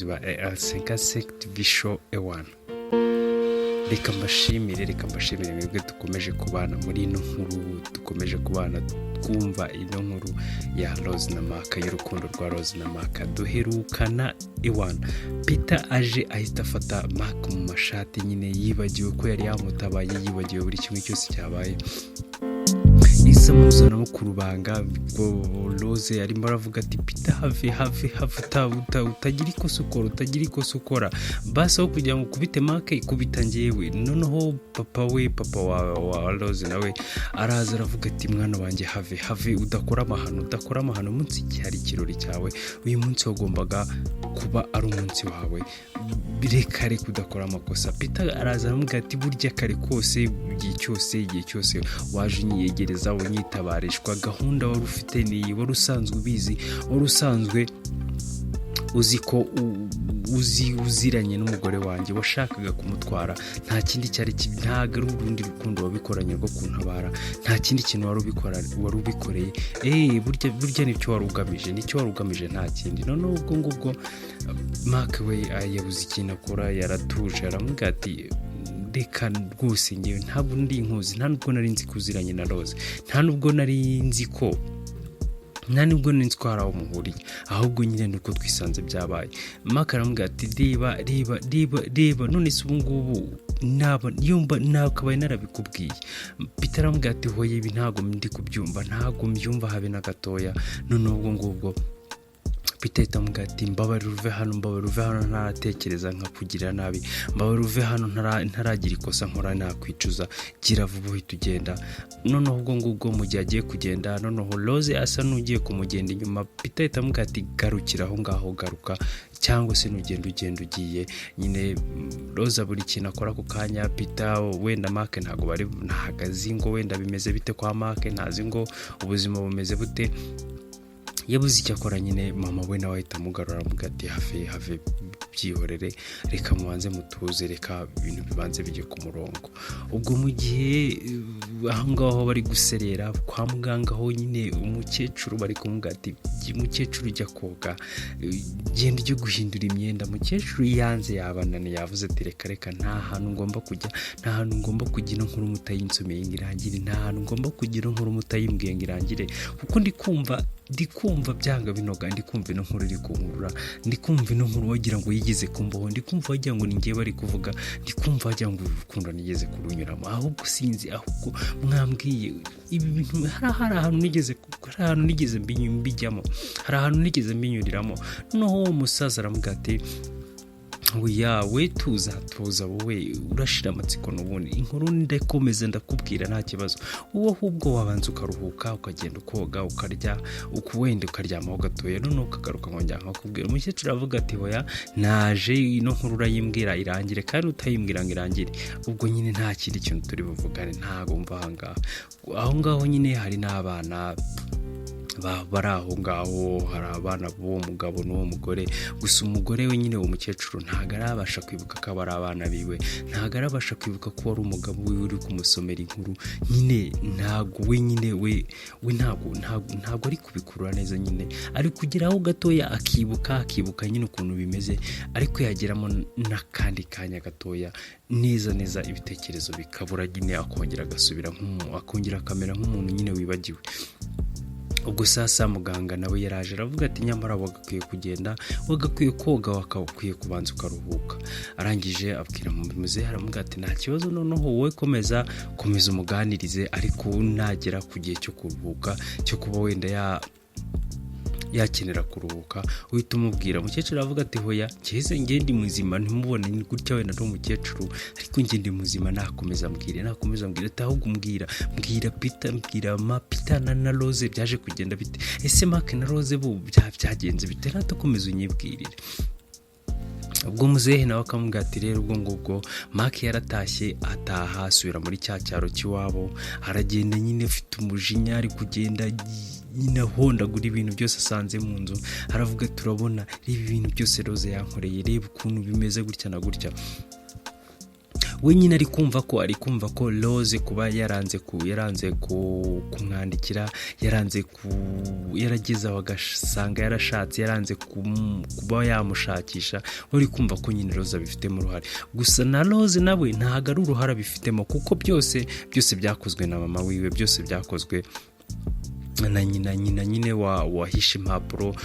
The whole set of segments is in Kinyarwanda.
abakunzi ba L57 TV show ewana. Reka mbashimire mwebwe dukomeje kubana muri ino nkuru, dukomeje kubana twumva ino nkuru ya Rose na Mark, y'urukundo rwa Rose na Mark. Duherukana ewana, Peter aje ahita afata Mark mu mashati, nyine yibagiwe ko yari yamutabaye, yibagiwe buri kimwe cyose cyabaye. Isa muzana mu kurubanga ngo Rose arimo aravuga ati Peter have utagira ikosa ukora basi aho kugira ngo kubite Mark ikubita ngewe. Noneho papa wa Rose nawe araza aravuga ati mwana wanjye have udakora amahano umunsi cyari kirori cyawe, uyu munsi wagombaga kuba ari umunsi wawe, birekare kudakora amakosa. Peter araza aramubwira ati burya kare kose igihe cyose waje unyiyegereza unyitabarishwa, gahunda wari ufite ni wari usanzwe ubizi, wari usanzwe uzi ko uziranye n'umugore wanjye, washakaga kumutwara, nta kindi cyari ntago ari urundi rukundo wabikoranye rwo kuntabara, nta kindi kintu wari ubikoreye. Burya nicyo wari ugamije nta kindi. Noneho ubwo ngubwo Mark we yabuze ikintu akora, yaratuje aramubwira ati reka rwose ngewe ntabwo ndi inkuzi, nta nubwo nari nzi kuziranye na Rose, nta nubwo nari nzi ko hari aho muhuriye, ahubwo nyine nuko twisanze byabaye. Mark aramubwira ati reba none se ubu ngubu nakabaye narabikubwiye. Peter aramubwira ati hoye ibi ntabwo ndi kubyumva, ntabwo mbyumva habe na gatoya. Noneho ubwo ngubwo Peter aramubwira ati mbabarira uve hano ntaratekereza nkakugirira nabi, mbabarira uve hano ntaragira ikosa nkora nakwicuza, gira vuba uhita ugenda. Noneho ubwo ngubwo mu gihe agiye kugenda, noneho Rose asa n'ugiye kumugenda inyuma. Peter aramubwira ati garukira aho ngaho, garuka cyangwa se ugenda ugiye. Nyine Rose buri kintu akora ku kanya. Peter wenda Mark ntago ntahagaze ngo wenda bimeze bite kwa Mark, ntazi ngo ubuzima bumeze bute, yabuze icyo akora. Nyine mama we nawe ahita amugarura aramubwira ati have byihorere, reka mubanze mutuze, reka ibintu bibanze bijye ku murongo. Ubwo mu gihe aho ngaho bari guserera kwa muganga, aho nyine umukecuru bari kumubwira ati umukecuru ujya koga, genda ujye guhindura imyenda. Umukecuru yanze, yabananiye, yavuze ati reka nta hantu ngomba kujya, nta hantu ngomba kugira inkuru mutayinsomeye ngo irangire, nta hantu ngomba kugira inkuru mutayimbwiye ngo irangire, kuko ndikumva byanga binoga, ndikumva ino nkuru iri kunkurura, ndikumva ino nkuru wagira ngo yigeze kumbaho, ndikumva wagira ngo ningiye bari kuvuga, ndikumva wagira ngo urukundo nigeze kurunyuramo. Ahubwo sinzi, ahubwo mwambwiye ibi bintu, hari ahantu nigeze mbijyamo, hari ahantu nigeze mbinyuriramo. Noneho uwo musaza aramubwira ati we tuza wowe urashira amatsiko n'ubundi, inkuru ndakomeza ndakubwira nta kibazo, wowe ahubwo wabanza ukaruhuka, ukagenda ukoga, ukarya, wenda ukaryamaho gatoya, noneho ukagaruka nkongera nkakubwira. Umukecuru aravuga ati hoya naje ino nkuru urayimbwira irangire, kandi utayimbwira ngo irangire, ubwo nyine nta kindi kintu turi buvugane, ntago mva aho ngaho. Nyine hari n'abana bari aho ngaho, hari abana b'uwo mugabo n'uwo mugore, gusa umugore we nyine uwo mukecuru ntago arabasha kwibuka ko ari abana biwe, ntago arabasha kwibuka ko ari umugabo we uri kumusomera inkuru. Nyine ntago we nyine we ntago ari kubikurura neza, nyine ari kugeraho gatoya akibuka nyine ukuntu bimeze, ariko yageramo n'akandi kanya gatoya neza ibitekerezo bikabura, nyine akongera agasubira akongera akamera nk'umuntu nyine wibagiwe. Ubwo sasa muganga nawe yaraje aravuga ati nyamara wagakwiye kugenda, wagakwiye koga, wakakwiye kubanza ukaruhuka. Arangije abwira muzehe aramubwira ati nta kibazo, noneho wowe komeza umuganirize, ariko nagera ku gihe cyo kuruhuka, cyo kuba wenda yakenera kuruhuka uhita umubwira. Umukecuru aravuga ati hoya cyeze ngende muzima, ntimubone gutya wenda no mukecuru, ariko ngende muzima, nakomeza mbwira ati ahubwo mbwira Peter na Rose byaje kugenda bite, ese Mark na Rose bo byagenze bite, natakomeza unyibwirire. Ubwo muzehe nawe akamubwira ati rero ubwo ngubwo Mark yaratashye, ataha asubira muri cya cyaro cy'iwabo, aragenda nyine afite umujinya, ari kugenda nyine ahondagura ibintu byose asanze mu nzu. Aravuga turabona ibi bintu byose Rose yankoreye, reba ukuntu bimeze gutya na gutya. we nyine ari kumva ko Rose kuba yaranze kumwandikira, yarageze aho agasanga yarashatse, yaranze kuba yamushakisha, uri kumva ko nyine Rose abifitemo uruhare. Gusa na Rose nawe ntago ari uruhare abifitemo, kuko byose byakozwe na mama wiwe, byose byakozwe na nyine wahishe impapuro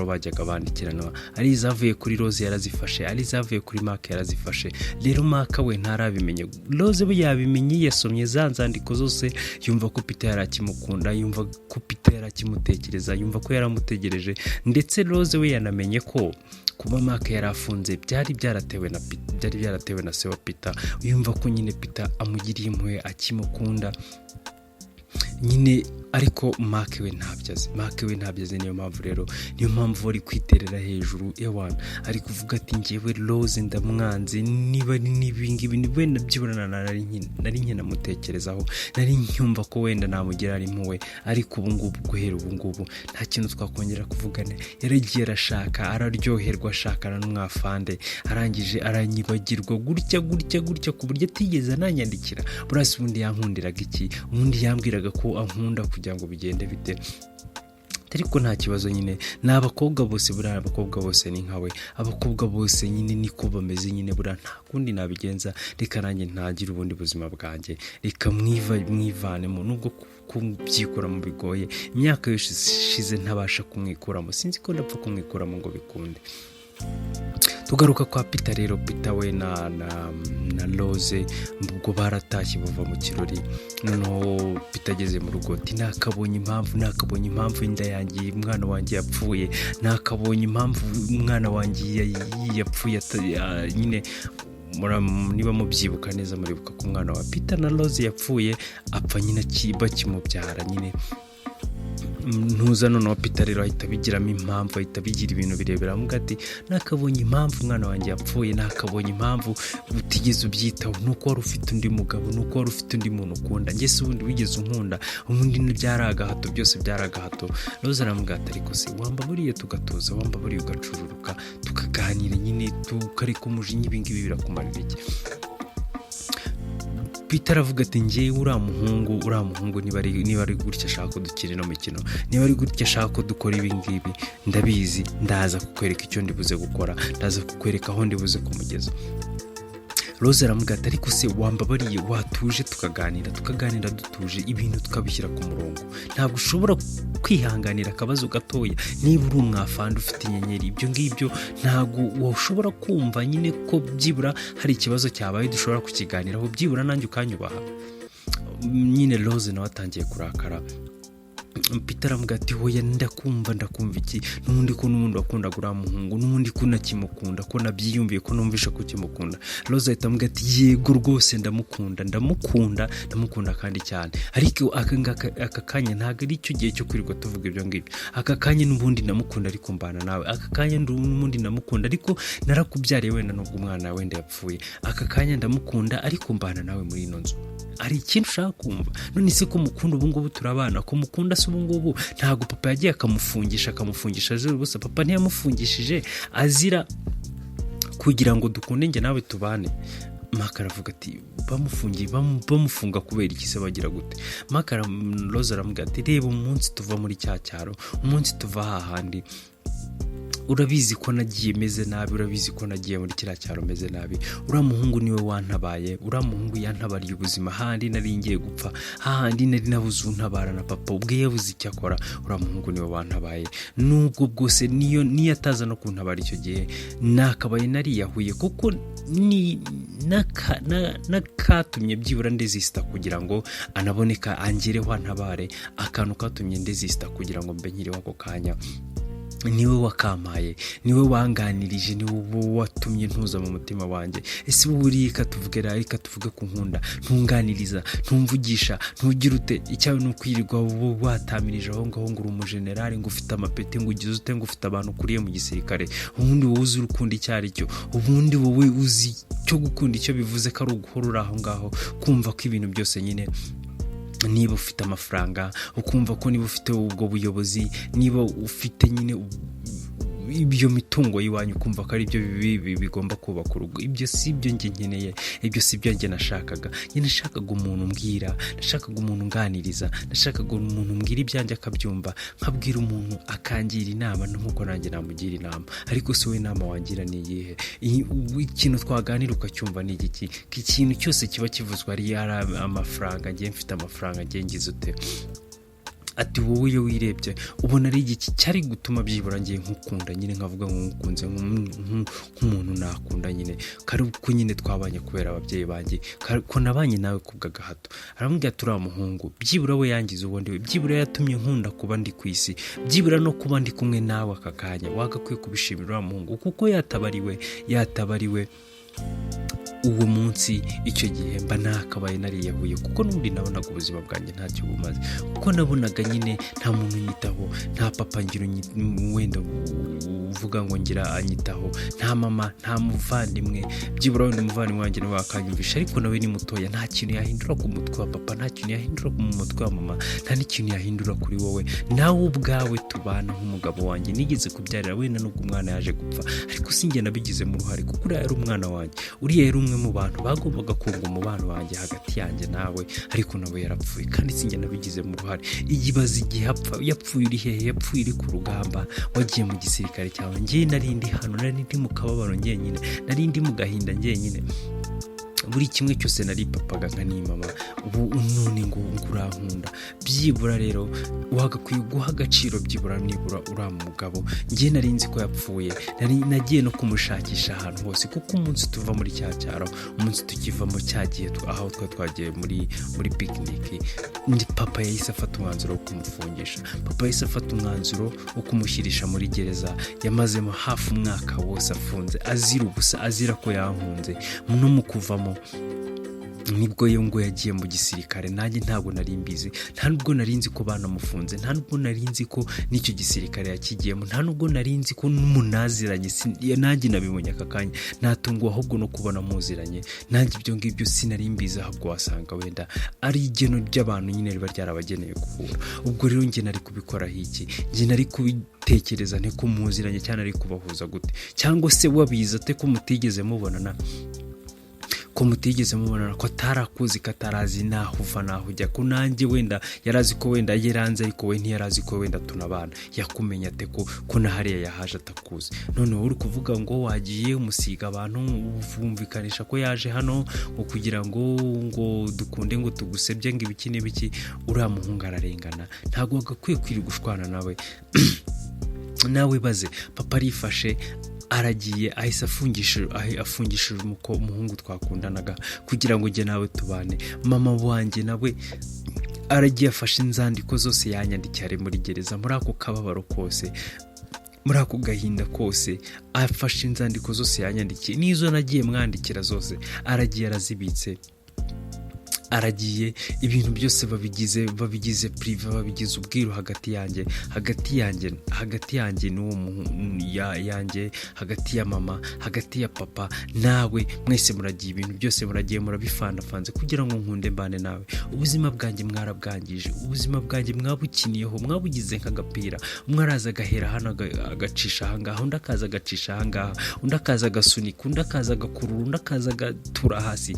bajyaga bandikirana. Ari izavuye kuri Rose yarazifashe, ari izavuye kuri Mark yarazifashe. Rero Mark we ntarabimenye, Rose we yabimenye, yasomye za nzandiko zose, yumva ko Peter yarakimukunda, yumva ko Peter yarakimutekereza, yumva ko yaramutegereje. Ndetse Rose we yanamenye ko kuba Mark yarafunze byari byaratewe na se wa Peter. Yumva ko nyine Peter amugiriye impuhwe, akimukunda nyine. Ariko Mark we ntabyaze, niyo mpamvu bari kwiterera hejuru y'abantu, ari kuvuga ati njyewe Rose ndamwanze, niba n'ibingibi niwe nabyibona, nari nkina mutekerezaho, nari nyumva ko wenda namugira ari impuhwe. Ariko guhera ubu ngubu nta kintu twakongera kuvugana. Yaragiye arashaka, araryoherwa, ashakana n'umwafande, arangije aranyibagirwa gutya ku buryo atigeze ananyandikira. Burasi ubundi yankundiraga iki? Ubundi yambwiraga ko ankunda kugira ngo bigende bite. Ariko nta kibazo nyine, n'abakobwa bose ni nkawe, abakobwa bose nyine niko bameze nyine, nta kundi nabigenza. Reka nanjye ntagire ubundi buzima bwanjye, reka mwivanemo, nubwo kubyikuramo bigoye. Imyaka yose ishize ntabasha kumwikuramo, sinzi ko ndapfa kumwikuramo ngo bikunde. Tugaruka kwa Peter rero. Peter we na Rose ubwo baratashye bava mu kirori. Noneho Peter ageze mu rugo ati nakabonye impamvu inda yanjye, umwana wanjye yapfuye, nakabonye impamvu umwana wanjye yapfuye. Nyine niba mubyibuka neza, muribuka ko umwana wa Peter na Rose yapfuye, apfa nyine bakimubyara nyine. Ntuza noneho Peter rero ahita bigiramo impamvu, ahita bigira ibintu birebera amuga ati nakabonye impamvu umwana wanjye yapfuye, nakabonye impamvu utigeze ubyitaho, nuko wari ufite undi mugabo, nuko wari ufite undi muntu ukunda, njye se ubundi wigeze unkunda, ubundi byaragahato, byose byaragahato. Rose aramugata ariko se wambaburiye tugatuza, wambaburiye ugacururuka tukaganira nyine, tukareka umujinya, ibingibi birakumarira iki? Peter aravuga ati njye uriya muhungu niba ari gutya ashaka ko dukina ino mikino, niba ari gutya ashaka ko dukora ibingibi, ndabizi, ndaza kukwereka icyo ndibuze gukora, ndaza kukwereka aho ndibuze kumugeza. Rose aramugata ariko se wambabariye, watuje tukaganira dutuje, ibintu tukabishyira ku murongo. Ntabwo ushobora kwihanganira akabazo gatoya niba uri umwafande ufite inyenyeri. Ibyo ngibyo ntabwo washobora kumva nyine ko byibura hari ikibazo cyabaye dushobora kukiganiraho, byibura nanjye ukanyubaha. Nyine Rose nawe atangiye kurakara. Peter aramubwira ati hoya ndakumva iki, n'ubundi wakunda gura muhungu, n'ubundi ko nakimukunda, ko nabyiyumviye, ko numvisha ko kimukunda. Rose ahita amubwira ati yego rwose ndamukunda kandi cyane, ariko aka kanya ntabwo ari cyo gihe cyo kwirirwa tuvuga ibyo ngibyo. Aka kanya n'ubundi ndamukunda ariko mbana nawe, aka kanya n'ubundi ndamukunda ariko narakubyariye wenda nubwo umwana wenda yapfuye, aka kanya ndamukunda ariko mbana nawe muri ino nzu. Ari ikintu ushaka kumva? None se ko mukunda ubu ngubu turabana, ko mukunda se ubu ngubu ntabwo papa yagiye akamufungisha azira ubusa. Papa ntiyamufungishije azira kugira ngo dukunde njye nawe tubane. Mark aravuga ati bamufunga kubera iki se, bagira gute? Rose aramubwira ati reba umunsi tuva muri cya cyaro, umunsi tuva hahandi, urabizi ko nagiye meze nabi, urabizi ko nagiye muri kiriya cyaro meze nabi. Uriya muhungu niwe wantabaye, uriya muhungu yantabariye ubuzima, handi nari ngiye gupfa, handi nari nabuze untabara na papa ubwe yabuze icyo akora. Uriya muhungu niwe wantabaye, nubwo bwose niyo ataza no kuntabara icyo gihe nakabaye nariyahuye, kuko nakatumye byibura ndezista kugira ngo anaboneka angereho antabare. Akantu katumye ndezista kugira ngo mbe nkiriho ako kanya niwe wakampaye, niwe wanganirije, niwe watumye ntuza mu mutima wanjye. Ese buri reka tuvuge ku nkunda, ntunganiriza, ntumvugisha, ntugira ute, icyawe n'ukwirirwa watamirije aho ngaho ngo uri umujenerali, ngo ufite amapeti, ngo ugize ute, ngo ufite abantu ukuriye mu gisirikare. Ubundi wowe uzi urukundo icyo ari cyo, ubundi wowe uzi cyo gukunda icyo bivuze, ko ari uguhora uri aho ngaho kumva ko ibintu byose nyine, niba ufite amafaranga ukumva ko niba ufite ubwo buyobozi, niba ufite nyine ibyo mitungo y'iwanyu kumva ko ari byo bigomba kubaka urugo. Ibyo si byo njye nkeneye, ibyo si byo njye nashakaga. Njye nashakaga umuntu mbwira, nashakaga umuntu nganiriza, nashakaga umuntu mbwira ibyanjye akabyumva, nkabwira umuntu akangira inama nk'uko nanjye namugira inama. Ariko si we inama wangira ni iyihe? Ikintu twaganira ukacyumva ni igiki? Ikintu cyose kiba kivuzwa ari amafaranga, njye mfite amafaranga, njye ngize ute? Ati wowe iyo wirebye ubona ari igiki cyari gutuma byibura ngiye nkukunda, nyine nkavuga ngo nkunze nk'umuntu nakunda, nyine kari uko nyine twabanye kubera ababyeyi banjye, ko nabanye nawe kubw'agahato. Arambwira ati uriya muhungu byibura we yangize ubundi we, byibura yatumye nkunda kuba ndi ku isi, byibura no kuba ndi kumwe nawe aka kanya, wagakwiye kubishimira uriya muhungu, kuko yatabariwe uwo munsi icyo gihe mba nakabaye nariyahuye, kuko n'ubundi nabonaga ubuzima bwanjye ntacyo bumaze, kuko nabonaga nyine nta muntu unyitaho, nta papa ngira wenda uvuga ngo ngira anyitaho, nta mama, nta muvandimwe, byibura wenda umuvandimwe wanjye nawe akanyumvisha, ariko nawe ni mutoya, nta kintu yahindura ku mutwe wa papa, nta kintu yahindura ku mutwe wa mama, nta n'ikintu yahindura kuri wowe. Nawe ubwawe tubana nk'umugabo wanjye nigeze kubyarira, wenda nubwo umwana yaje gupfa, ariko sinjye nabigizemo uruhare, kuko uriya yari umwana wanjye, uriya yari umwe mu bantu bagombaga kunga umubano wanjye hagati yanjye nawe, ariko nawe yarapfuye kandi sinjye nabigizemo uruhare. Igibaza igihe yapfuye uri hehe? Yapfuye uri ku rugamba, wagiye mu gisirikare cyawe. Njye nari ndi hano, nari ndi mu kababaro njyenyine, nari ndi mu gahinda njyenyine, buri kimwe cyose nari papaga nka ni mama. Ubu none ngo urankunda, byibura rero wagakwiye guha agaciro byibura nibura uriya mugabo. Njye nari nzi ko yapfuye, nagiye no kumushakisha ahantu hose, kuko umunsi tuva muri cya cyaro, umunsi tukivamo cyagiye aho twagiye muri picnic, papa yahise afata umwanzuro wo kumufungisha, papa yahise afata umwanzuro wo kumushyirisha muri gereza. Yamazemo hafi umwaka wose afunze, azira ubusa, azira ko yankunze. No mu kuvamo nibwo ngo yagiye mu gisirikare, nanjye ntabwo nari mbizi, nta nubwo nari nzi ko banamufunze, nta nubwo nari nzi ko n'icyo gisirikare yakigiyemo, nta nubwo nari nzi ko n'umunaziranye, nanjye nabibonye aka kanya, natungwa ahubwo no kubona muziranye. Nanjye ibyo ngibyo sinari mbizi, ahubwo wasanga wenda ari igeno ry'abantu nyine riba ryarabageneye guhura. Ubwo rero njye nari kubikoraho iki? Njye nari kubitekereza nte ko muziranye, cyane ari kubahuza gute? Cyangwa se wabiza ate ko mutigeze mubonana, ko atarakuzi, ko atarazi naho uva naho ujya, ko nanjye wenda yarazi ko wenda yeranze, ariko we ntiyarazi ko wenda tunabana. Yakumenya ate ko na hariya yahaje atakuzi? None uri kuvuga ngo wagiye umusiga abantu, uvumvikanisha ko yaje hano ngo kugira ngo dukunde, ngo tugusebye, ngo ibiki n'ibiki. Uriya muhungu ararengana, ntabwo wagakwiye kwiri gushwana nawe. Nawe baze papa arifashe, aragiye ahise afungishije umuhungu twakundanaga kugira ngo njye nawe tubane. Mama wanjye nawe aragiye afashe inzandiko zose yanyandikiye ari muri gereza, muri ako kababaro kose, muri ako gahinda kose, afashe inzandiko zose yanyandikiye, n'izo nagiye mwandikira zose aragiye arazibitse. Aragiye ibintu byose babigize prive, babigize ubwiru hagati yanjye n'uwo yanjye, hagati ya mama, hagati ya papa, nawe mwese muragiye ibintu byose muragiye murabifandafanze kugira ngo nkunde mbane nawe. Ubuzima bwanjye mwarabwangije, ubuzima bwanjye mwabukiniyeho, mwabugize nk'agapira. Umwe araza agahera hano agacisha ahangaha, undi akaza agacisha ahangaha, undi akaza agasunika, undi akaza agakurura, undi akaza agatura hasi.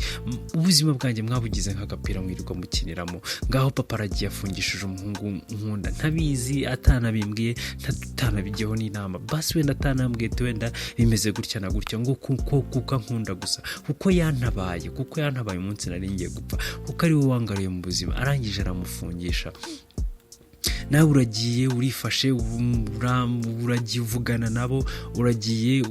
Ubuzima bwanjye mwabugize agapira mwirirwa mukiniramo. Ngaho papa aragiye afungishije umuhungu nkunda, ntabizi, atanabimbwiye, atanabigeho n'inama, basi wenda atanambwiye wenda bimeze gutya na gutya, ngo kuko nkunda gusa, kuko yantabaye umunsi nari ngiye gupfa, kuko ari we wangariye mu buzima, arangije aramufungisha. Nawe uragiye urifashe, uragiye uvugana nabo, uragiye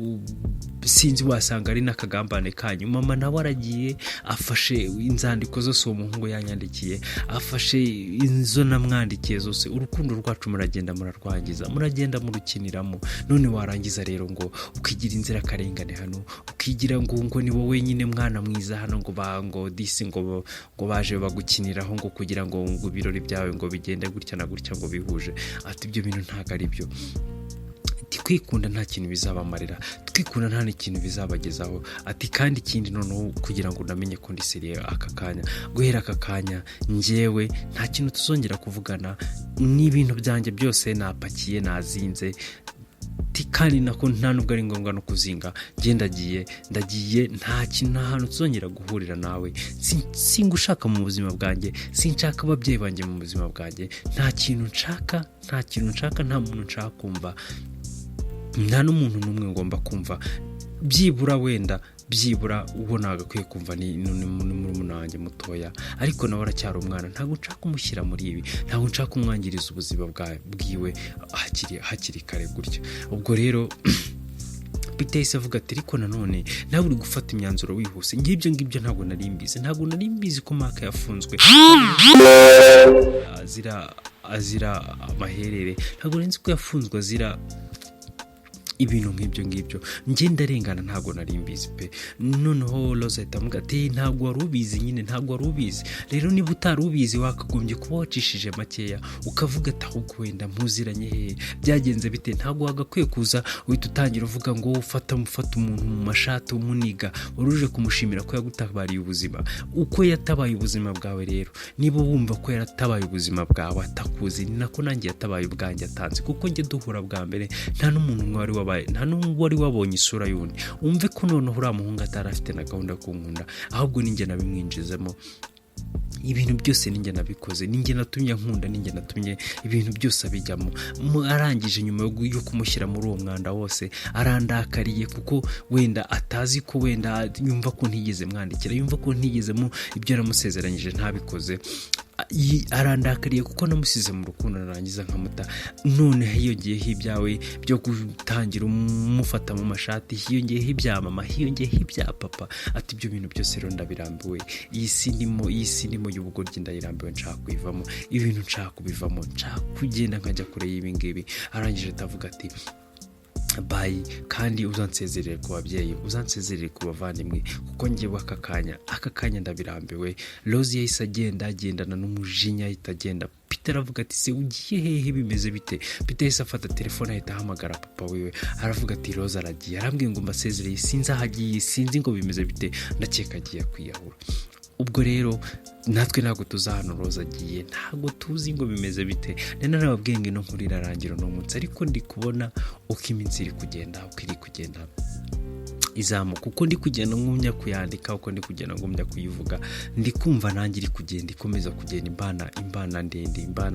sinzi wasanga ari n'akagambane kanyu. Mama nawe aragiye afashe inzandiko zose uwo muhungu yanyandikiye, afashe inzo namwandikiye zose. Urukundo rwacu muragenda murarwangiza, muragenda murukiniramo. None warangiza rero ngo ukigira inzira karengane hano, ukigira ngo ni wowe nyine mwana mwiza hano, ngo disi ngo baje bagukiniraho, ngo kugira ngo ibirori byawe ngo bigende gutya na gutya, ngo bihuje. Ati ibyo bintu ntago ari byo. Kwikunda nta kintu bizabamarira, twikunda nta n'ikintu bizabagezaho. Ati kandi ikindi noneho kugira ngo unamenye ko ndi seriye aka kanya, guhera aka kanya njyewe nta kintu tuzongera kuvugana, n'ibintu byanjye byose napakiye nazinze, kandi nako nta nubwo ari ngombwa no kuzinga ndagiye nta kintu, nta hantu tuzongera guhurira nawe, singushaka mu buzima bwanjye, sinshaka ababyeyi banjye mu buzima bwanjye, nta kintu nshaka, nta muntu nshaka kumva, nta n'umuntu n'umwe ngomba kumva, byibura uwo nagakwiye kumva ni murumuna wanjye mutoya, ariko nawe aracyari umwana, ntabwo nshaka kumushyira muri ibi, ntabwo nshaka kumwangiriza ubuzima bwiwe hakiri kare gutya. Ubwo rero Peter yahise avuga ati ariko nanone nawe uri gufata imyanzuro wihuse, ngibyo ntabwo nari mbizi ko Mark yafunzwe azira amaherere, ntabwo nzi ko yafunzwe azira ibintu nk'ibyo ndarengana, ntabwo nari mbizi pe. Noneho Rose ahita amuga ati ntabwo wari ubizi, rero niba utari ubizi wakagombye kuba wacishije makeya ukavuga ati ahubwo wenda mpuziranye he, byagenze bite, ntabwo wagakwiye kuza uhita utangira uvuga ngo ufata umuntu mu mashati umuniga, uruje kumushimira ko yagutabariye ubuzima. Uko yatabaye ubuzima bwawe rero, niba wumva ko yaratabaye ubuzima bwawe atakuzi, ni nako nanjye yatabaye ubwanjye atanzi, kuko njye duhura bwa mbere nta n'umuntu nta n'uwo wari wabonye isura y'undi, umve ko noneho uriya muhungu atari afite na gahunda yo kunkunda, ahubwo ninjye nabimwinjizemo, ibintu byose ninjye nabikoze, ninjye natumye nkunda, ninjye natumye ibintu byose abijyamo. Arangije nyuma yo kumushyira muri uwo mwanda wose, arandakariye kuko wenda atazi ko wenda yumva ko ntigeze mwandikira, yumva ko ntigezemo ibyo namusezeranyije ntabikoze, arandakariye kuko namusize mu rukundo narangiza nkamuta. None hiyongeyeho ibyawe byo gutangira umufata mu mashati, hiyongeyeho ibya mama, hiyongeyeho ibya papa, ati ibyo bintu byose rero ndabirambiwe, iyi si ndimo y'ubugoryi ndayirambiwe, nshaka kuyivamo, ibintu nshaka kubivamo, nshaka kugenda nkajya kure y'ibi ngibi. Arangije atavuga ati bayi, kandi uzansezerere ku babyeyi, uzansezerere ku bavandimwe, kuko ngewe aka kanya ndabirambiwe. Rose yahise agendana n'umujinya, ahita agenda. Peter aravuga ati se ugiye hehe, bimeze bite? Peter yahise afata telefone ahita ahamagara papa wiwe, aravuga ati Rose aragiye, arambwiye ngo mbasezereye, sinzi ahagiye, sinzi ngo bimeze bite, ndakeka agiye kwiyahura. Ubwo rero natwe ntabwo tuzahano Rose agiye, ntabwo tuzi ngo bimeze bite. Nena nababwiye ngo ino nkuru irarangira no munsi, ariko ndi kubona uko iminsi iri kugenda izamuka, uko ndi kugenda ngumya kuyandika, uko ndi kugenda ngumya kuyivuga, ndi kumva nanjye iri kugenda ikomeza kugenda imbana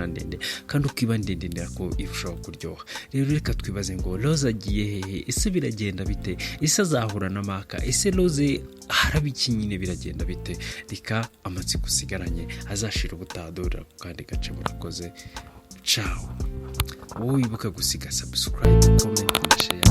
ndende, kandi uko iba ndende nako irushaho kuryoha. Rero reka twibaze ngo Rose agiye hehe, ese biragenda bite, ese azahura na Mark, ese Rose harabiki nyine biragenda bite? Reka amatsiko usigaranye azashira ubutadura kandi gace murakoze. Ciao. Wowe ibuka gusiga subscribe, comment na share.